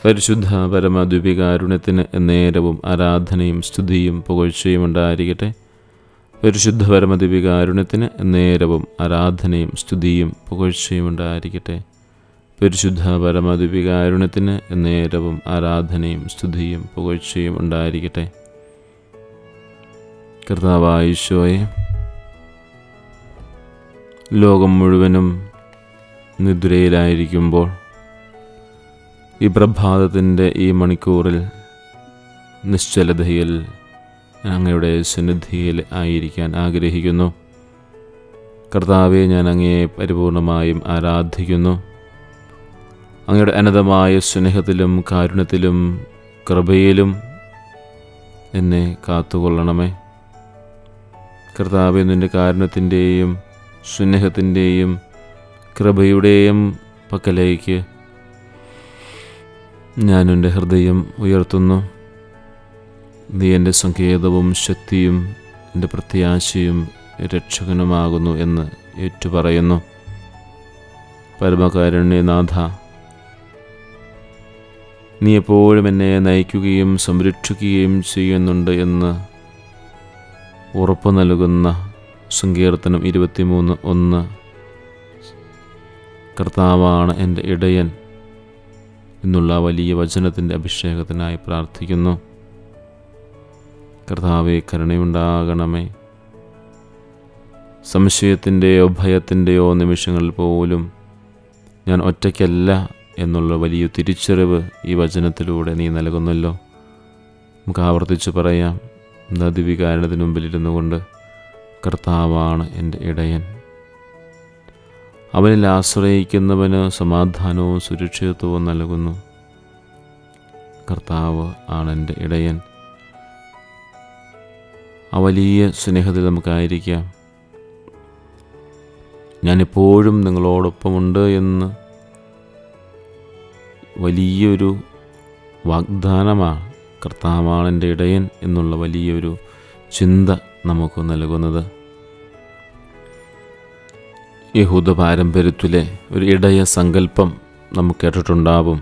പരിശുദ്ധ പരമദ്വീപികാരുണ്യത്തിന് എന്നേരവും ആരാധനയും സ്തുതിയും പുകഴ്ചയും ഉണ്ടായിരിക്കട്ടെ. പരിശുദ്ധ പരമദ്വീപികാരുണ്യത്തിന് എന്നേരവും ആരാധനയും സ്തുതിയും പുകഴ്ചയും ഉണ്ടായിരിക്കട്ടെ. പരിശുദ്ധ പരമദ്വീപികാരുണ്യത്തിന് എന്നേരവും ആരാധനയും സ്തുതിയും പുകഴ്ചയും ഉണ്ടായിരിക്കട്ടെ. കർത്താവായ ഈശോയെ, ലോകം മുഴുവനും നിദ്രയിലായിരിക്കുമ്പോൾ ഈ പ്രഭാതത്തിൻ്റെ ഈ മണിക്കൂറിൽ നിശ്ചലതയിൽ അങ്ങയുടെ സന്നിധിയിൽ ആയിരിക്കാൻ ആഗ്രഹിക്കുന്നു. കർത്താവെ, ഞാൻ അങ്ങയെ പരിപൂർണമായും ആരാധിക്കുന്നു. അങ്ങയുടെ അനന്തമായ സ്നേഹത്തിലും കാരുണ്യത്തിലും കൃപയിലും എന്നെ കാത്തുകൊള്ളണമേ. കർത്താവെ, നിൻ്റെ കാരുണ്യത്തിൻ്റെയും സ്നേഹത്തിൻ്റെയും കൃപയുടെയും പക്കലേക്ക് ഞാൻ എൻ്റെ ഹൃദയം ഉയർത്തുന്നു. നീ എൻ്റെ സങ്കേതവും ശക്തിയും എൻ്റെ പ്രത്യാശയും രക്ഷകനുമാകുന്നു എന്ന് ഏറ്റുപറയുന്നു. പരമകാരുണ്യനാഥ, നീ എപ്പോഴും എന്നെ നയിക്കുകയും സംരക്ഷിക്കുകയും ചെയ്യുന്നുണ്ട് എന്ന് ഉറപ്പ് നൽകുന്ന സങ്കീർത്തനം 23:1 കർത്താവാണ് എൻ്റെ ഇടയൻ എന്നുള്ള വലിയ വചനത്തിൻ്റെ അഭിഷേകത്തിനായി പ്രാർത്ഥിക്കുന്നു. കർത്താവേ, കരുണയുണ്ടാകണമേ. സംശയത്തിൻ്റെയോ ഭയത്തിൻ്റെയോ നിമിഷങ്ങളിൽ പോലും ഞാൻ ഒറ്റയ്ക്കല്ല എന്നുള്ള വലിയ തിരിച്ചറിവ് ഈ വചനത്തിലൂടെ നീ നൽകുന്നല്ലോ. നമുക്ക് ആവർത്തിച്ച് പറയാം, നദിവികാരണത്തിന് മുമ്പിലിരുന്നു കൊണ്ട്, കർത്താവാണ് എൻ്റെ ഇടയൻ. അവനിൽ ആശ്രയിക്കുന്നവന് സമാധാനവും സുരക്ഷിതത്വവും നൽകുന്നു. കർത്താവ് ആണ് എൻ്റെ ഇടയൻ. ആ വലിയ സ്നേഹത്തിൽ നമുക്കായിരിക്കാം. ഞാനെപ്പോഴും നിങ്ങളോടൊപ്പമുണ്ട് എന്ന് വലിയൊരു വാഗ്ദാനമാണ് കർത്താവാണ് എൻ്റെ ഇടയൻ എന്നുള്ള വലിയൊരു ചിന്ത നമുക്ക് നൽകുന്നത്. യഹൂദ പാരമ്പര്യത്തിലെ ഒരു ഇടയ സങ്കല്പം നമുക്ക് കേട്ടിട്ടുണ്ടാവും.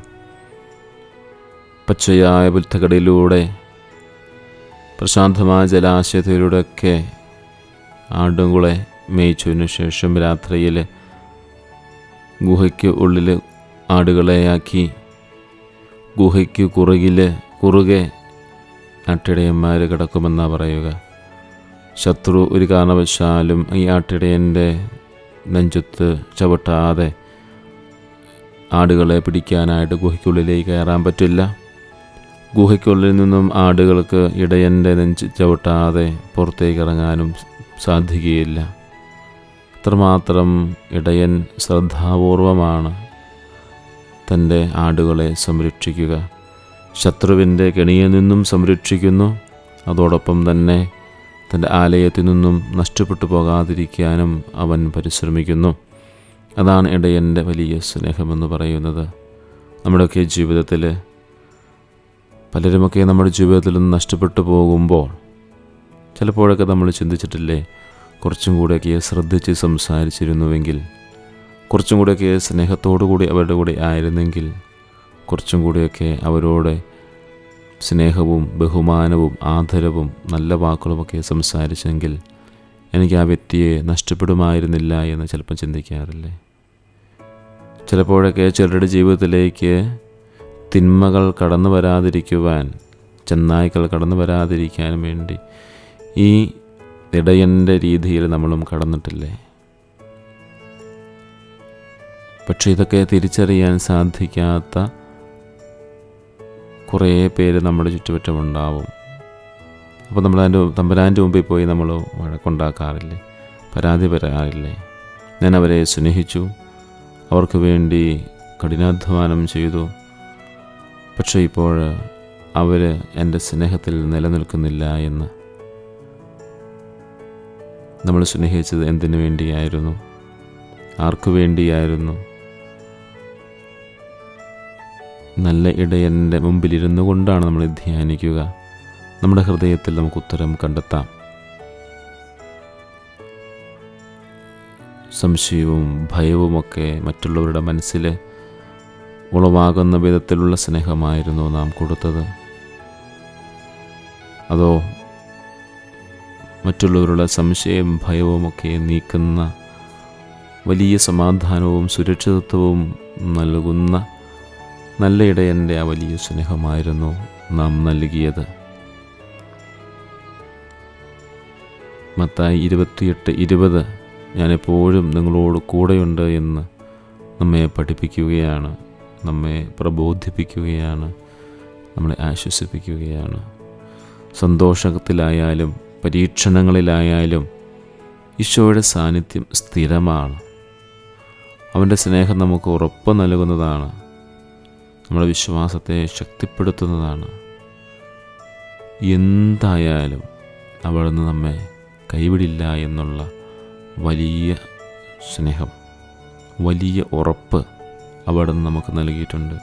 പച്ചയായ പുൽത്തകടിയിലൂടെ പ്രശാന്തമായ ജലാശയത്തിലൂടെയൊക്കെ ആടുകളെ മേയിച്ചതിനു ശേഷം രാത്രിയിൽ ഗുഹയ്ക്ക് ഉള്ളിൽ ആടുകളെയാക്കി ഗുഹയ്ക്ക് കുറുകെ ആട്ടിടയന്മാർ കിടക്കുമെന്നാണ് പറയുക. ശത്രു ഒരു കാരണവശാലും ഈ ആട്ടിടയൻ്റെ നെഞ്ചത്ത് ചവിട്ടാതെ ആടുകളെ പിടിക്കാനായിട്ട് ഗുഹയ്ക്കുള്ളിലേക്ക് കയറാൻ പറ്റില്ല. ഗുഹയ്ക്കുള്ളിൽ നിന്നും ആടുകൾക്ക് ഇടയൻ്റെ നെഞ്ച് ചവിട്ടാതെ പുറത്തേക്ക് ഇറങ്ങാനും സാധിക്കുകയില്ല. അത്രമാത്രം ഇടയൻ ശ്രദ്ധാപൂർവമാണ് തൻ്റെ ആടുകളെ സംരക്ഷിക്കുക. ശത്രുവിൻ്റെ കെണിയിൽ നിന്നും സംരക്ഷിക്കുന്നു. അതോടൊപ്പം തന്നെ തൻ്റെ ആലയത്തിൽ നിന്നും നഷ്ടപ്പെട്ടു പോകാതിരിക്കാനും അവൻ പരിശ്രമിക്കുന്നു. അതാണ് ഇടയൻ്റെ വലിയ സ്നേഹമെന്ന് പറയുന്നത്. നമ്മുടെയൊക്കെ ജീവിതത്തിൽ പലരുമൊക്കെ നമ്മുടെ ജീവിതത്തിൽ നിന്ന് നഷ്ടപ്പെട്ടു പോകുമ്പോൾ ചിലപ്പോഴൊക്കെ നമ്മൾ ചിന്തിച്ചിട്ടില്ലേ, കുറച്ചും കൂടെയൊക്കെ ശ്രദ്ധിച്ച് സംസാരിച്ചിരുന്നുവെങ്കിൽ, കുറച്ചും കൂടെയൊക്കെ സ്നേഹത്തോടു കൂടി അവരുടെ കൂടെ ആയിരുന്നെങ്കിൽ, കുറച്ചും കൂടെയൊക്കെ അവരോട് സ്നേഹവും ബഹുമാനവും ആദരവും നല്ല വാക്കുകളുമൊക്കെ സംസാരിച്ചെങ്കിൽ എനിക്ക് ആ വ്യക്തിയെ നഷ്ടപ്പെടുമായിരുന്നില്ല എന്ന് ചിലപ്പോൾ ചിന്തിക്കാറില്ലേ? ചിലപ്പോഴൊക്കെ ചിലരുടെ ജീവിതത്തിലേക്ക് തിന്മകൾ കടന്നു വരാതിരിക്കുവാൻ, ചെന്നായ്ക്കൾ കടന്നു വരാതിരിക്കാനും വേണ്ടി ഈ ഇടയൻ്റെ രീതിയിൽ നമ്മളും കടന്നിട്ടില്ലേ? പക്ഷേ ഇതൊക്കെ തിരിച്ചറിയാൻ സാധിക്കാത്ത കുറേ പേര് നമ്മുടെ ചുറ്റുപറ്റമുണ്ടാവും. അപ്പോൾ നമ്മൾ തമ്പുരാൻ്റെ മുമ്പിൽ പോയി നമ്മൾ വഴക്കുണ്ടാക്കാറില്ലേ? പരാതി പറയാറില്ലേ? ഞാൻ അവരെ സ്നേഹിച്ചു, അവർക്ക് വേണ്ടി കഠിനാധ്വാനം ചെയ്തു, പക്ഷേ ഇപ്പോൾ അവർ എൻ്റെ സ്നേഹത്തിൽ നിലനിൽക്കുന്നില്ല എന്ന്. നമ്മൾ സ്നേഹിച്ചത് എന്തിനു വേണ്ടിയായിരുന്നു? ആർക്കു വേണ്ടിയായിരുന്നു? നല്ല ഇടയൻ്റെ മുമ്പിലിരുന്നു കൊണ്ടാണ് നമ്മൾ ധ്യാനിക്കുക. നമ്മുടെ ഹൃദയത്തിൽ നമുക്ക് ഉത്തരം കണ്ടെത്താം. സംശയവും ഭയവുമൊക്കെ മറ്റുള്ളവരുടെ മനസ്സിൽ ഉളവാകുന്ന വിധത്തിലുള്ള സ്നേഹമായിരുന്നു നാം കൊടുത്തത്? അതോ മറ്റുള്ളവരുടെ സംശയവും ഭയവുമൊക്കെ നീക്കുന്ന വലിയ സമാധാനവും സുരക്ഷിതത്വവും നൽകുന്ന നല്ല ഇടയൻ്റെ ആ വലിയ സ്നേഹമായിരുന്നു നാം നൽകിയത്? മത്തായി 28:20 ഞാനെപ്പോഴും നിങ്ങളോട് കൂടെയുണ്ട് എന്ന് നമ്മെ പഠിപ്പിക്കുകയാണ്, നമ്മെ പ്രബോധിപ്പിക്കുകയാണ്, നമ്മളെ ആശ്വസിപ്പിക്കുകയാണ്. സന്തോഷത്തിലായാലും പരീക്ഷണങ്ങളിലായാലും ഈശോയുടെ സാന്നിധ്യം സ്ഥിരമാണ്. അവൻ്റെ സ്നേഹം നമുക്ക് ഉറപ്പ് നൽകുന്നതാണ്, നമ്മുടെ വിശ്വാസത്തെ ശക്തിപ്പെടുത്തുന്നതാണ്. എന്തായാലും അവിടുന്ന് നമ്മെ കൈവിടില്ല എന്നുള്ള വലിയ സ്നേഹം, വലിയ ഉറപ്പ് അവിടുന്ന് നമുക്ക് നൽകിയിട്ടുണ്ട്.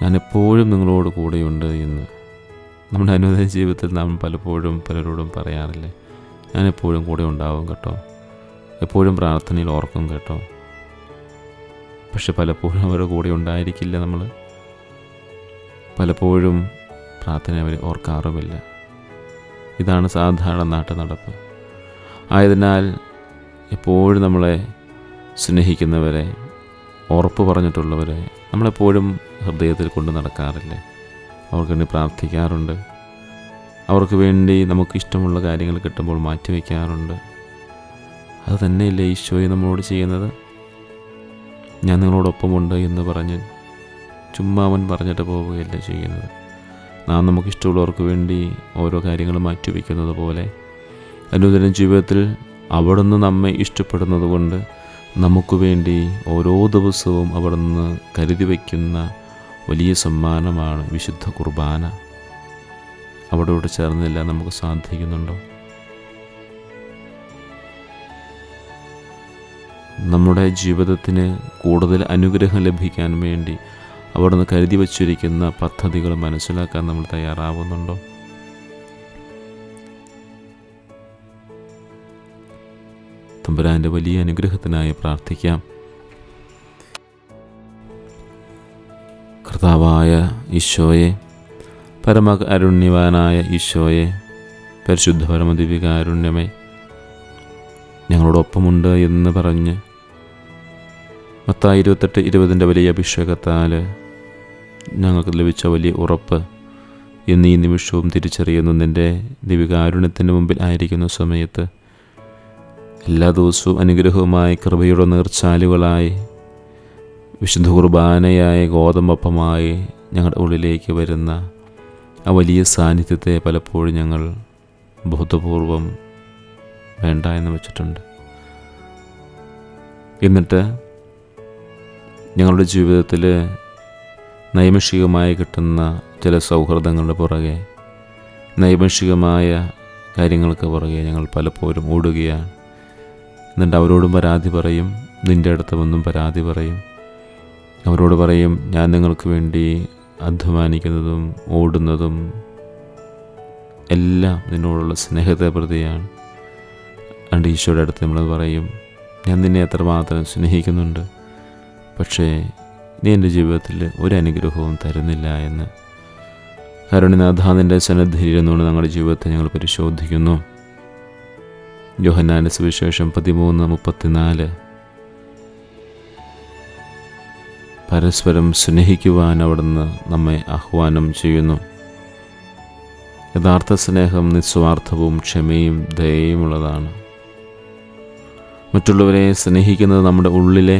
ഞാനെപ്പോഴും നിങ്ങളോട് കൂടെയുണ്ട് എന്ന് നമ്മുടെ അനുദിന ജീവിതത്തിൽ നാം പലപ്പോഴും പലരോടും പറയാറില്ലേ? ഞാനെപ്പോഴും കൂടെ ഉണ്ടാവും കേട്ടോ, എപ്പോഴും പ്രാർത്ഥനയിൽ ഓർക്കും കേട്ടോ. പക്ഷെ പലപ്പോഴും അവരുടെ കൂടെ ഉണ്ടായിരിക്കില്ല. നമ്മൾ പലപ്പോഴും പ്രാർത്ഥന അവർ ഓർക്കാറുമില്ല. ഇതാണ് സാധാരണ നാട്ടുനടപ്പ്. ആയതിനാൽ എപ്പോഴും നമ്മളെ സ്നേഹിക്കുന്നവരെ, ഉറപ്പ് പറഞ്ഞിട്ടുള്ളവരെ നമ്മളെപ്പോഴും ഹൃദയത്തിൽ കൊണ്ട് നടക്കാറില്ലേ? അവർക്ക് വേണ്ടി പ്രാർത്ഥിക്കാറുണ്ട്, അവർക്ക് വേണ്ടി നമുക്കിഷ്ടമുള്ള കാര്യങ്ങൾ കിട്ടുമ്പോൾ മാറ്റിവെക്കാറുണ്ട്. അത് തന്നെയല്ലേ ഈശോയെ നമ്മളോട് ചെയ്യുന്നത്? ഞാൻ നിങ്ങളോടൊപ്പമുണ്ട് എന്ന് പറഞ്ഞ് ചുമ്മാ അവൻ പറഞ്ഞിട്ട് പോവുകയല്ല ചെയ്യുന്നത്. നാം നമുക്കിഷ്ടമുള്ളവർക്ക് വേണ്ടി ഓരോ കാര്യങ്ങൾ മാറ്റിവെക്കുന്നത് പോലെ അനുദിന ജീവിതത്തിൽ അവിടുന്ന് നമ്മെ ഇഷ്ടപ്പെടുന്നത് കൊണ്ട് നമുക്ക് വേണ്ടി ഓരോ ദിവസവും അവിടുന്ന് കരുതി വയ്ക്കുന്ന വലിയ സമ്മാനമാണ് വിശുദ്ധ കുർബാന. അവിടോട് ചേർന്നില്ല നമുക്ക് സാധിക്കുന്നുണ്ടോ? നമ്മുടെ ജീവിതത്തിന് കൂടുതൽ അനുഗ്രഹം ലഭിക്കാൻ വേണ്ടി അവിടുന്ന് കരുതി വച്ചിരിക്കുന്ന പദ്ധതികൾ മനസ്സിലാക്കാൻ നമ്മൾ തയ്യാറാവുന്നുണ്ടോ? തമ്പുരാൻ്റെ വലിയ അനുഗ്രഹത്തിനായി പ്രാർത്ഥിക്കാം. കർത്താവായ ഈശോയെ, പരമകാരുണ്യവാനായ ഈശോയെ, പരിശുദ്ധ പരമദിവ്യകാരുണ്യമേ, ഞങ്ങളോടൊപ്പമുണ്ട് എന്ന് പറഞ്ഞ് മത്തായി 28:20 വലിയ അഭിഷേകത്താൽ ഞങ്ങൾക്ക് ലഭിച്ച വലിയ ഉറപ്പ് എന്നീ നിമിഷവും തിരിച്ചറിയുന്നു. നിൻ്റെ ദിവ്യകാരുണ്യത്തിൻ്റെ മുമ്പിൽ ആയിരിക്കുന്ന സമയത്ത് എല്ലാ ദിവസവും അനുഗ്രഹവുമായി കൃപയുടെ നീർച്ചാലുകളായി വിശുദ്ധ കുർബാനയായ ഗോതമ്പപ്പമായി ഞങ്ങളുടെ ഉള്ളിലേക്ക് വരുന്ന ആ വലിയ സാന്നിധ്യത്തെ പലപ്പോഴും ഞങ്ങൾ ബോധപൂർവം വേണ്ട എന്ന് വെച്ചിട്ടുണ്ട്. എന്നിട്ട് ഞങ്ങളുടെ ജീവിതത്തിൽ നൈമിഷികമായി കിട്ടുന്ന ചില സൗഹൃദങ്ങളുടെ പുറകെ, നൈമിഷികമായ കാര്യങ്ങൾക്ക് പുറകെ ഞങ്ങൾ പലപ്പോഴും ഓടുകയാണ്. എന്നിട്ട് അവരോടും പരാതി പറയും, നിൻ്റെ അടുത്ത് വന്നും പരാതി പറയും. അവരോട് പറയും, ഞാൻ നിങ്ങൾക്ക് വേണ്ടി അധ്വാനിക്കുന്നതും ഓടുന്നതും എല്ലാം നിന്നോടുള്ള സ്നേഹത്തെ പ്രതിയാണ്. അണ്ട് ഈശോയുടെ അടുത്ത് നമ്മൾ പറയും, ഞാൻ നിന്നെ എത്രമാത്രം സ്നേഹിക്കുന്നുണ്ട്, പക്ഷേ നീ എൻ്റെ ജീവിതത്തിൽ ഒരു അനുഗ്രഹവും തരുന്നില്ല എന്ന്. കാരുണ്യനാഥ, നിൻ്റെ സന്നിധിയിലിരുന്നുകൊണ്ട് ഞങ്ങളുടെ ജീവിതത്തെ ഞങ്ങൾ പരിശോധിക്കുന്നു. യോഹന്നാന്റെ സുവിശേഷം 13:34 പരസ്പരം സ്നേഹിക്കുവാൻ അവിടുന്ന് നമ്മെ ആഹ്വാനം ചെയ്യുന്നു. യഥാർത്ഥ സ്നേഹം നിസ്വാർത്ഥവും ക്ഷമയും ദയയുമുള്ളതാണ്. മറ്റുള്ളവരെ സ്നേഹിക്കുന്നത് നമ്മുടെ ഉള്ളിലെ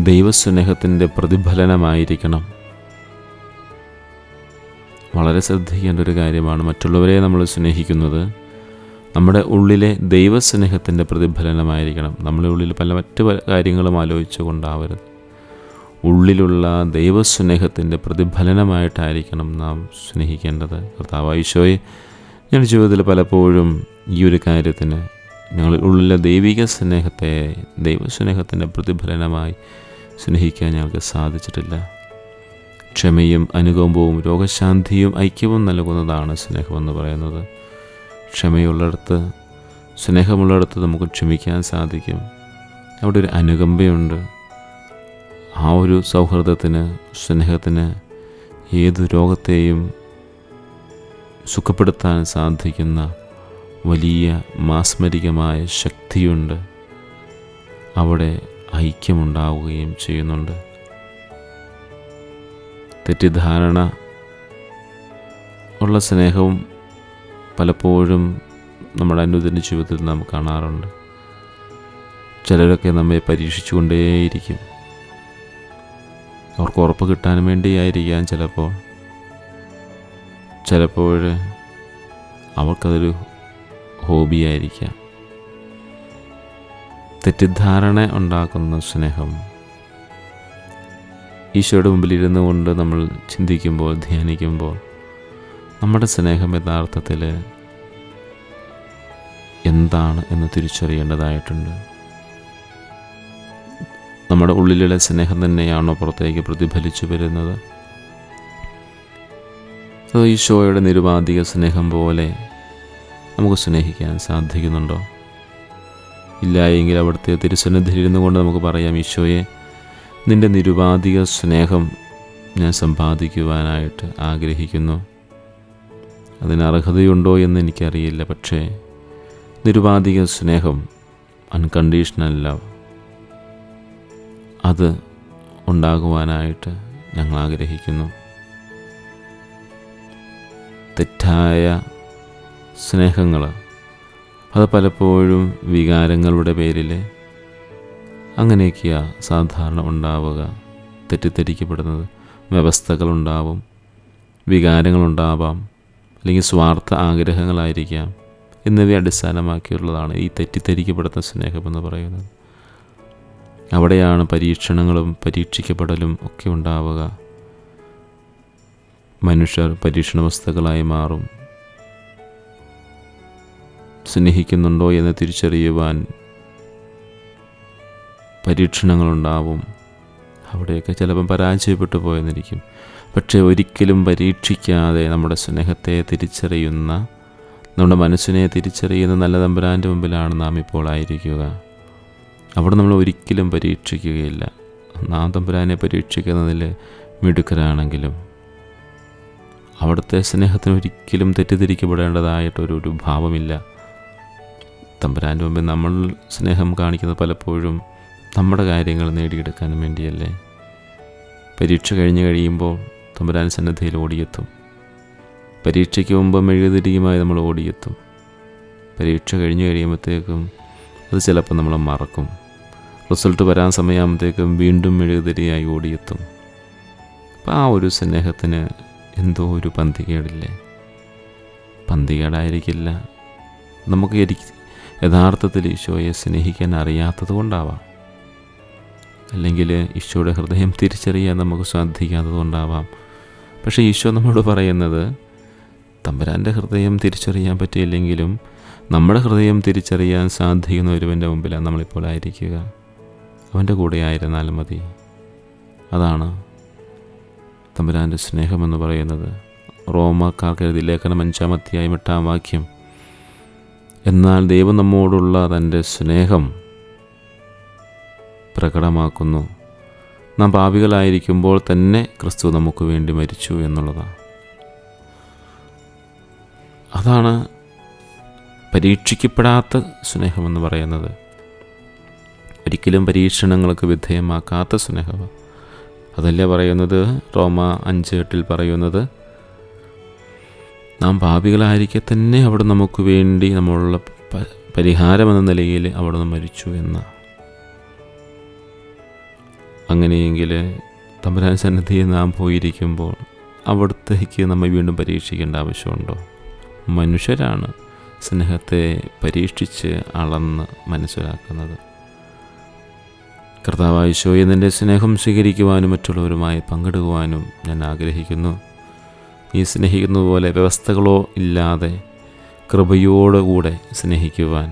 ദൈവസ്നേഹത്തിൻ്റെ പ്രതിഫലനമായിരിക്കണം. വളരെ ശ്രദ്ധിക്കേണ്ട ഒരു കാര്യമാണ്. മറ്റുള്ളവരെ നമ്മൾ സ്നേഹിക്കുന്നത് നമ്മുടെ ഉള്ളിലെ ദൈവസ്നേഹത്തിൻ്റെ പ്രതിഫലനമായിരിക്കണം. നമ്മുടെ ഉള്ളിൽ മറ്റു കാര്യങ്ങളും ആലോചിച്ചു കൊണ്ടാവരുത്. ഉള്ളിലുള്ള ദൈവസ്നേഹത്തിൻ്റെ പ്രതിഫലനമായിട്ടായിരിക്കണം നാം സ്നേഹിക്കേണ്ടത്. കർത്താവായ ഈശോയെ, ഞങ്ങളുടെ ജീവിതത്തിൽ പലപ്പോഴും ഈ ഒരു കാര്യത്തിന് ഞങ്ങളുടെ ഉള്ളിലെ ദൈവിക സ്നേഹത്തെ ദൈവസ്നേഹത്തിൻ്റെ പ്രതിഫലനമായി സ്നേഹിക്കാൻ ഞങ്ങൾക്ക് സാധിച്ചിട്ടില്ല. ക്ഷമയും അനുകമ്പവും രോഗശാന്തിയും ഐക്യവും നൽകുന്നതാണ് സ്നേഹമെന്ന് പറയുന്നത്. ക്ഷമയുള്ളിടത്ത്, സ്നേഹമുള്ളിടത്ത് നമുക്ക് ക്ഷമിക്കാൻ സാധിക്കും. അവിടെ ഒരു അനുകമ്പയുണ്ട്. ആ ഒരു സൗഹൃദത്തിന്, സ്നേഹത്തിന് ഏതു രോഗത്തെയും സുഖപ്പെടുത്താൻ സാധിക്കുന്ന വലിയ മാസ്മരികമായ ശക്തിയുണ്ട്. അവിടെ ഐക്യമുണ്ടാവുകയും ചെയ്യുന്നുണ്ട്. തെറ്റിദ്ധാരണ ഉള്ള സ്നേഹവും പലപ്പോഴും നമ്മുടെ അനുദിന ജീവിതത്തിൽ നാം കാണാറുണ്ട്. ചിലരൊക്കെ നമ്മെ പരീക്ഷിച്ചു കൊണ്ടേയിരിക്കും. അവർക്ക് ഉറപ്പ് കിട്ടാൻ വേണ്ടിയായിരിക്കാം ചിലപ്പോൾ അവർക്കതൊരു ഹോബിയായിരിക്കാം. തെറ്റിദ്ധാരണ ഉണ്ടാക്കുന്ന സ്നേഹം ഈശോയുടെ മുമ്പിൽ ഇരുന്നു കൊണ്ട് നമ്മൾ ചിന്തിക്കുമ്പോൾ, ധ്യാനിക്കുമ്പോൾ നമ്മുടെ സ്നേഹം യഥാർത്ഥത്തിൽ എന്താണ് എന്ന് തിരിച്ചറിയേണ്ടതായിട്ടുണ്ട്. നമ്മുടെ ഉള്ളിലുള്ള സ്നേഹം തന്നെയാണോ പുറത്തേക്ക് പ്രതിഫലിച്ചു വരുന്നത്? അതോ ഈശോയുടെ നിരുപാധിക സ്നേഹം പോലെ നമുക്ക് സ്നേഹിക്കാൻ സാധിക്കുന്നുണ്ടോ? ഇല്ല എങ്കിൽ അവിടുത്തെ തിരുസന്നിധിയിൽ ഇരുന്നു കൊണ്ട് നമുക്ക് പറയാം, ഈശോയെ, നിൻ്റെ നിരുപാധിക സ്നേഹം ഞാൻ സമ്പാദിക്കുവാനായിട്ട് ആഗ്രഹിക്കുന്നു. അതിന് അർഹതയുണ്ടോ എന്ന് എനിക്കറിയില്ല. പക്ഷേ നിരുപാധിക സ്നേഹം, അൺകണ്ടീഷണൽ ലവ്, അത് ഉണ്ടാകുവാനായിട്ട് ഞങ്ങൾ ആഗ്രഹിക്കുന്നു. തെറ്റായ സ്നേഹങ്ങൾ അത് പലപ്പോഴും വികാരങ്ങളുടെ പേരിൽ അങ്ങനെയൊക്കെയാണ് സാധാരണ ഉണ്ടാവുക. തെറ്റിദ്ധരിക്കപ്പെടുന്നത് വ്യവസ്ഥകളുണ്ടാവും, വികാരങ്ങളുണ്ടാവാം, അല്ലെങ്കിൽ സ്വാർത്ഥ ആഗ്രഹങ്ങളായിരിക്കാം. എന്നിവയെ അടിസ്ഥാനമാക്കിയുള്ളതാണ് ഈ തെറ്റിദ്ധരിക്കപ്പെടുന്ന സ്നേഹമെന്ന് പറയുന്നത്. അവിടെയാണ് പരീക്ഷണങ്ങളും പരീക്ഷിക്കപ്പെടലും ഒക്കെ ഉണ്ടാവുക. മനുഷ്യർ പരീക്ഷണ വസ്തുക്കളായി മാറും. സ്നേഹിക്കുന്നുണ്ടോ എന്ന് തിരിച്ചറിയുവാൻ പരീക്ഷണങ്ങളുണ്ടാവും. അവിടെയൊക്കെ ചിലപ്പം പരാജയപ്പെട്ടു പോയെന്നിരിക്കും. പക്ഷേ ഒരിക്കലും പരീക്ഷിക്കാതെ നമ്മുടെ സ്നേഹത്തെ തിരിച്ചറിയുന്ന, നമ്മുടെ മനസ്സിനെ തിരിച്ചറിയുന്ന നല്ല തമ്പുരാൻ്റെ മുമ്പിലാണ് നാം ഇപ്പോൾ ആയിരിക്കുക. അവിടെ നമ്മൾ ഒരിക്കലും പരീക്ഷിക്കുകയില്ല. നാം തമ്പുരാനെ പരീക്ഷിക്കുന്നതിൽ മിടുക്കരാണെങ്കിലും അവിടുത്തെ സ്നേഹത്തിന് ഒരിക്കലും തെറ്റിദ്ധരിക്കപ്പെടേണ്ടതായിട്ടൊരു ഭാവമില്ല. തമ്പുരാൻ്റെ മുമ്പിൽ നമ്മൾ സ്നേഹം കാണിക്കുന്നത് പലപ്പോഴും നമ്മുടെ കാര്യങ്ങൾ നേടിയെടുക്കാൻ വേണ്ടിയല്ലേ. പരീക്ഷ കഴിയുമ്പോൾ തമ്പുരാൻ സന്നിധിയിൽ ഓടിയെത്തും. പരീക്ഷയ്ക്ക് മുമ്പ് മെഴുകുതിരിയുമായി നമ്മൾ ഓടിയെത്തും. പരീക്ഷ കഴിയുമ്പോഴത്തേക്കും അത് ചിലപ്പോൾ നമ്മൾ മറക്കും. റിസൾട്ട് വരാൻ സമയമാകുമ്പോഴത്തേക്കും വീണ്ടും മെഴുകുതിരിയായി ഓടിയെത്തും. അപ്പോൾ ആ ഒരു സ്നേഹത്തിന് എന്തോ ഒരു പന്തികേടില്ലേ? പന്തികേടായിരിക്കില്ല, നമുക്ക് യഥാർത്ഥത്തിൽ ഈശോയെ സ്നേഹിക്കാൻ അറിയാത്തത് കൊണ്ടാവാം. അല്ലെങ്കിൽ ഈശോയുടെ ഹൃദയം തിരിച്ചറിയാൻ നമുക്ക് സാധിക്കാത്തത് കൊണ്ടാവാം. പക്ഷേ ഈശോ നമ്മളോട് പറയുന്നത്, തമ്പുരാൻ്റെ ഹൃദയം തിരിച്ചറിയാൻ പറ്റിയില്ലെങ്കിലും നമ്മുടെ ഹൃദയം തിരിച്ചറിയാൻ സാധിക്കുന്ന ഒരുവൻ്റെ മുമ്പിലാണ് നമ്മളിപ്പോൾ ആയിരിക്കുക. അവൻ്റെ കൂടെ ആയിരുന്നാൽ മതി. അതാണ് തമ്പുരാൻ്റെ സ്നേഹമെന്ന് പറയുന്നത്. റോമാക്കാർക്ക് എഴുതിയ ലേഖനം 5-ാം അധ്യായം 8-ാം വാക്യം. എന്നാൽ ദൈവം നമ്മോടുള്ള തൻ്റെ സ്നേഹം പ്രകടമാക്കുന്നു, നാം പാപികളായിരിക്കുമ്പോൾ തന്നെ ക്രിസ്തു നമുക്ക് വേണ്ടി മരിച്ചു എന്നുള്ളതാണ്. അതാണ് പരീക്ഷിക്കപ്പെടാത്ത സ്നേഹമെന്ന് പറയുന്നത്. ഒരിക്കലും പരീക്ഷണങ്ങൾക്ക് വിധേയമാക്കാത്ത സ്നേഹം. അതല്ലേ പറയുന്നത് റോമ 5:8 പറയുന്നത്, നാം പാപികളായിരിക്കെ തന്നെ അവിടെ നമുക്ക് വേണ്ടി നമ്മളുള്ള പരിഹാരമെന്ന നിലയിൽ അവിടെ നിന്ന് മരിച്ചു എന്ന. അങ്ങനെയെങ്കിൽ തമ്പുരാൻ സന്നിധിയിൽ നാം പോയിരിക്കുമ്പോൾ അവിടത്തേക്ക് നമ്മെ വീണ്ടും പരീക്ഷിക്കേണ്ട ആവശ്യമുണ്ടോ? മനുഷ്യരാണ് സ്നേഹത്തെ പരീക്ഷിച്ച് അളന്ന് മനസ്സിലാക്കുന്നത്. കർത്താവായ ഈശോയെ, നിൻ്റെ സ്നേഹം സ്വീകരിക്കുവാനും മറ്റുള്ളവരുമായി പങ്കിടുവാനും ഞാൻ ആഗ്രഹിക്കുന്നു. നീ സ്നേഹിക്കുന്നത് പോലെ വ്യവസ്ഥകളോ ഇല്ലാതെ കൃപയോടുകൂടെ സ്നേഹിക്കുവാൻ,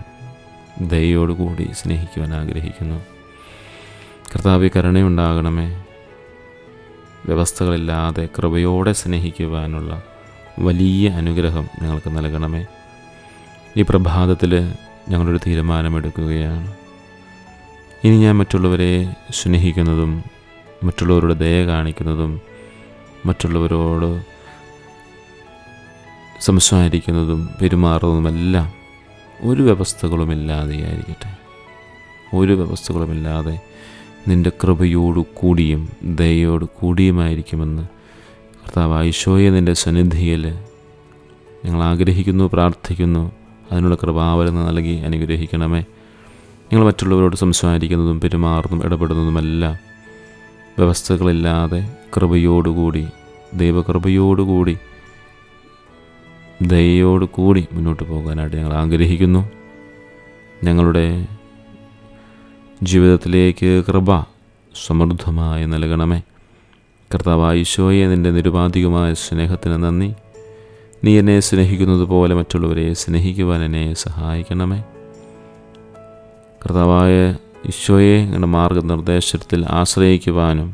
ദയയോടുകൂടി സ്നേഹിക്കുവാൻ ആഗ്രഹിക്കുന്നു. കർത്താവേ, കരുണയുണ്ടാകണമേ. വ്യവസ്ഥകളില്ലാതെ കൃപയോടെ സ്നേഹിക്കുവാനുള്ള വലിയ അനുഗ്രഹം ഞങ്ങൾക്ക് നൽകണമേ. ഈ പ്രഭാതത്തിൽ ഞങ്ങളൊരു തീരുമാനമെടുക്കുകയാണ്. ഇനി ഞാൻ മറ്റുള്ളവരെ സ്നേഹിക്കുന്നതും മറ്റുള്ളവരുടെ ദയ കാണിക്കുന്നതും മറ്റുള്ളവരോട് സംസാരിക്കുന്നതും പെരുമാറുന്നതുമെല്ലാം ഒരു വ്യവസ്ഥകളുമില്ലാതെയായിരിക്കട്ടെ. ഒരു വ്യവസ്ഥകളുമില്ലാതെ നിൻ്റെ കൃപയോടു കൂടിയും ദയയോടു കൂടിയുമായിരിക്കുമെന്ന് കർത്താവായ ഈശോയെ നിൻ്റെ സന്നിധിയിൽ ഞങ്ങൾ ആഗ്രഹിക്കുന്നു, പ്രാർത്ഥിക്കുന്നു. അതിനുള്ള കൃപാവരം നൽകി അനുഗ്രഹിക്കണമേ. ഞങ്ങൾ മറ്റുള്ളവരോട് സംസാരിക്കുന്നതും പെരുമാറുന്നതും ഇടപെടുന്നതുമെല്ലാം വ്യവസ്ഥകളില്ലാതെ കൃപയോടുകൂടി, ദൈവകൃപയോടുകൂടി, ദയയോടു കൂടി മുന്നോട്ട് പോകാനായിട്ട് ഞങ്ങൾ ആഗ്രഹിക്കുന്നു. ഞങ്ങളുടെ ജീവിതത്തിലേക്ക് കൃപ സമൃദ്ധമായി നൽകണമേ. കർത്താവായ ഈശോയെ നിൻ്റെ നിരുപാധികമായ സ്നേഹത്തിന് നന്ദി. നീ എന്നെ സ്നേഹിക്കുന്നത് പോലെ മറ്റുള്ളവരെ സ്നേഹിക്കുവാൻ എന്നെ സഹായിക്കണമേ. കർത്താവായ ഈശോയെ അങ്ങയുടെ മാർഗനിർദ്ദേശത്തിൽ ആശ്രയിക്കുവാനും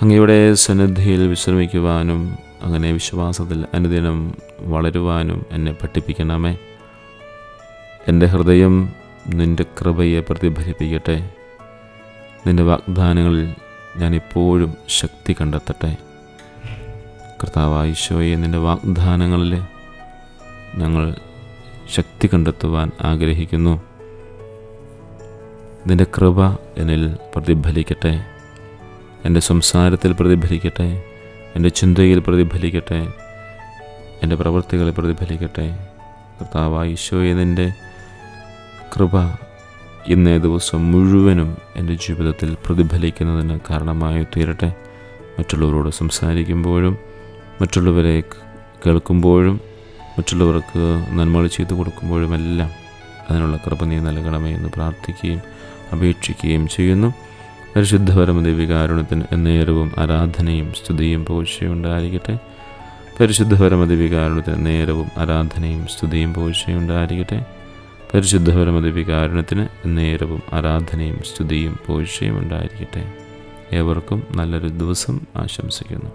അങ്ങയുടെ സന്നിധിയിൽ വിശ്രമിക്കുവാനും അങ്ങനെ വിശ്വാസത്തിൽ അനുദിനം വളരുവാനും എന്നെ പഠിപ്പിക്കണമേ. എൻ്റെ ഹൃദയം നിൻ്റെ കൃപയെ പ്രതിഫലിപ്പിക്കട്ടെ. നിൻ്റെ വാഗ്ദാനങ്ങളിൽ ഞാനിപ്പോഴും ശക്തി കണ്ടെത്തട്ടെ. കർത്താവായ ഈശോയെ നിൻ്റെ വാഗ്ദാനങ്ങളിൽ ഞങ്ങൾ ശക്തി കണ്ടെത്തുവാൻ ആഗ്രഹിക്കുന്നു. നിൻ്റെ കൃപ എന്നിൽ പ്രതിഫലിക്കട്ടെ. എൻ്റെ സംസാരത്തിൽ പ്രതിഫലിക്കട്ടെ, എൻ്റെ ചിന്തയിൽ പ്രതിഫലിക്കട്ടെ, എൻ്റെ പ്രവൃത്തികളിൽ പ്രതിഫലിക്കട്ടെ. കർത്താവായ ഈശോയെ നിൻ്റെ കൃപ ഇന്നേ ദിവസം മുഴുവനും എൻ്റെ ജീവിതത്തിൽ പ്രതിഫലിക്കുന്നതിന് കാരണമായി തീരട്ടെ. മറ്റുള്ളവരോട് സംസാരിക്കുമ്പോഴും മറ്റുള്ളവരെ കേൾക്കുമ്പോഴും മറ്റുള്ളവർക്ക് നന്മകൾ ചെയ്തു കൊടുക്കുമ്പോഴുമെല്ലാം അതിനുള്ള കൃപ നീ നൽകണമേ എന്ന് പ്രാർത്ഥിക്കുകയും അപേക്ഷിക്കുകയും ചെയ്യുന്നു. പരിശുദ്ധ പരമദിവ്യകാരുണ്യത്തിന് എന്നേരവും ആരാധനയും സ്തുതിയും പുകഴ്ചയും ഉണ്ടായിരിക്കട്ടെ. പരിശുദ്ധ പരമദിവ്യകാരുണ്യത്തിന് നേരവും ആരാധനയും സ്തുതിയും പുകഴ്ചയും ഉണ്ടായിരിക്കട്ടെ. പരിശുദ്ധ പരമദിവ്യകാരുണ്യത്തിന് നേരവും ആരാധനയും സ്തുതിയും പുകഴ്ചയും ഉണ്ടായിരിക്കട്ടെ. ഏവർക്കും നല്ലൊരു ദിവസം ആശംസിക്കുന്നു.